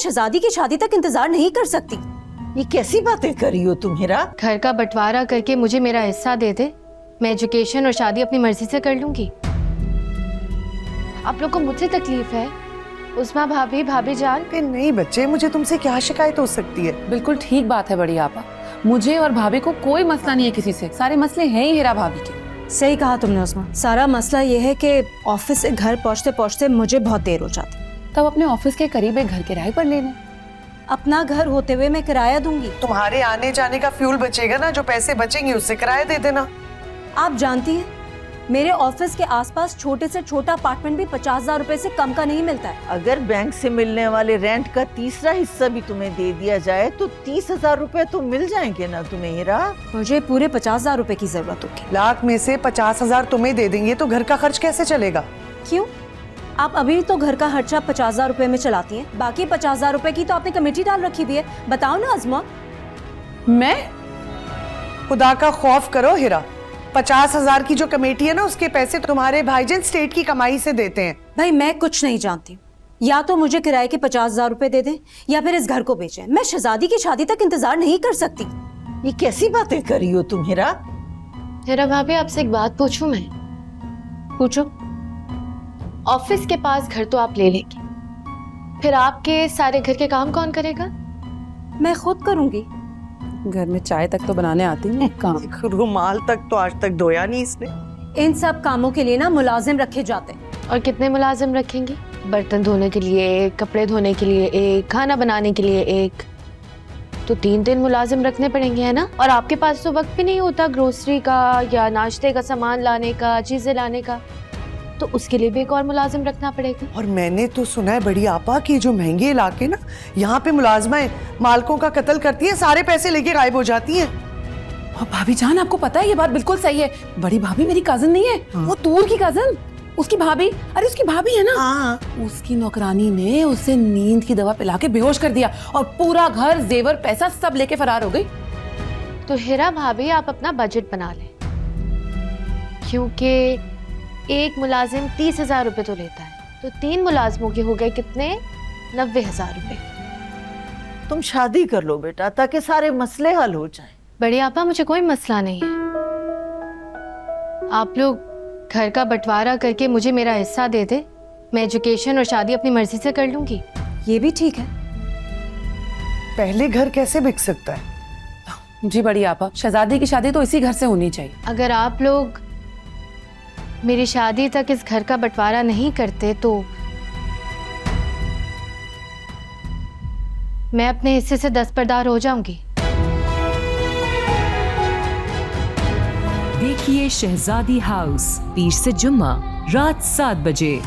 शहजादी की शादी तक इंतजार नहीं कर सकती। ये कैसी बातें कर रही हो तुम हीरा? घर का बंटवारा करके मुझे मेरा हिस्सा दे दे, मैं एजुकेशन और शादी अपनी मर्जी से कर लूंगी। आप लोग को मुझसे तकलीफ है? उस्मा भाभी, भाभी जान। नहीं बच्चे, मुझे तुमसे क्या शिकायत हो सकती है? बिल्कुल ठीक बात है बड़ी आपा, मुझे और भाभी को कोई मसला नहीं है किसी से, सारे मसले हैं ही हीरा भाभी के। सही कहा तुमने उस्मा, सारा मसला ये है कि ऑफिस से घर पहुंचते पहुंचते मुझे बहुत देर हो जाती। तब अपने ऑफिस के करीब एक घर किराए पर लेने। अपना घर होते हुए मैं किराया दूंगी। तुम्हारे आने जाने का फ्यूल बचेगा ना, जो पैसे बचेंगे उससे किराया दे देना। आप जानती हैं मेरे ऑफिस के आसपास छोटे से छोटा अपार्टमेंट भी 50,000 रुपए से कम का नहीं मिलता है। अगर बैंक से मिलने वाले रेंट का तीसरा हिस्सा भी तुम्हें दे दिया जाए तो 30,000 रुपए तो मिल जाएंगे ना तुम्हें हीरा? मुझे पूरे 50,000 रुपए की जरूरत होगी। लाख में से 50,000 तुम्हें दे देंगे तो घर का खर्च कैसे चलेगा? क्यों? आप अभी तो घर का खर्चा 50,000 रुपए में चलाती हैं, बाकी 50,000 रुपए की तो आपने कमेटी डाल रखी हुई है। बताओ ना अज़मा। मैं? खुदा का खौफ करो हीरा, 50,000 की जो कमेटी है ना, उसके पैसे तुम्हारे भाईजान स्टेट की कमाई से देते हैं। भाई मैं कुछ नहीं जानती, या तो मुझे किराए के 50,000 रुपए दे दें या फिर इस घर को बेचें। मैं शहजादी की शादी तक इंतजार नहीं कर सकती। ये कैसी बातें कर रही हो तुम हीरा? हीरा भाभी, आपसे एक बात पूछूं मैं? पूछो। ऑफिस के पास घर तो आप ले लेंगे, फिर आपके सारे घर के काम कौन करेगा? मैं खुद करूंगी। घर में चाय तक तो बनाने आती है, काम रुमाल तक तो आज तक धोया नहीं इसने। इन सब कामों के लिए ना मुलाजिम रखे जाते हैं। और कितने मुलाजिम रखेंगी? बर्तन धोने के लिए एक, कपड़े धोने के लिए एक, खाना बनाने के लिए एक, तो 3 मुलाजिम रखने पड़ेंगे, है ना? और आपके पास तो वक्त भी नहीं होता ग्रोसरी का या नाश्ते का सामान लाने का, चीजें लाने का, तो उसके लिए भी एक और मुलाजिम रखना पड़ेगा। और मैंने तो सुना है बड़ी आपा कि जो महंगे इलाके ना, यहाँ पे मुलाजमाएं मालकों का कत्ल करती है, सारे पैसे लेके गायब हो जाती हैं। और भाभी जान, आपको पता है ये बात बिल्कुल सही है। बड़ी भाभी मेरी कजन नहीं है, वो दूर की कजन, उसकी भाभी, अरे उसकी भाभी है ना, हाँ। उसकी नौकरानी ने उसे नींद की दवा पिला के बेहोश कर दिया और पूरा घर, जेवर, पैसा सब लेके फरार हो गई। तो हीरा भाभी, आप अपना बजट बना लें, क्योंकि एक मुलाजिम 30,000 रुपए तो लेता है, तो 3 मुलाजिमों के हो गए कितने? 90,000 रुपए। तुम शादी कर लो बेटा, ताकि सारे मसले हल हो जाएं। बड़ी आपा, मुझे कोई मसला नहीं है। आप लोग घर का बंटवारा करके मुझे मेरा हिस्सा दे दे, मैं एजुकेशन और शादी अपनी मर्जी से कर लूंगी। ये भी ठीक है। पहले घर कैसे बिक सकता है? जी बड़ी आपा, शहजादी की शादी तो इसी घर से होनी चाहिए। अगर आप लोग मेरी शादी तक इस घर का बंटवारा नहीं करते तो मैं अपने हिस्से से दस्तबरदार हो जाऊंगी। देखिए शहजादी हाउस 20 से जुम्मा रात 7 बजे।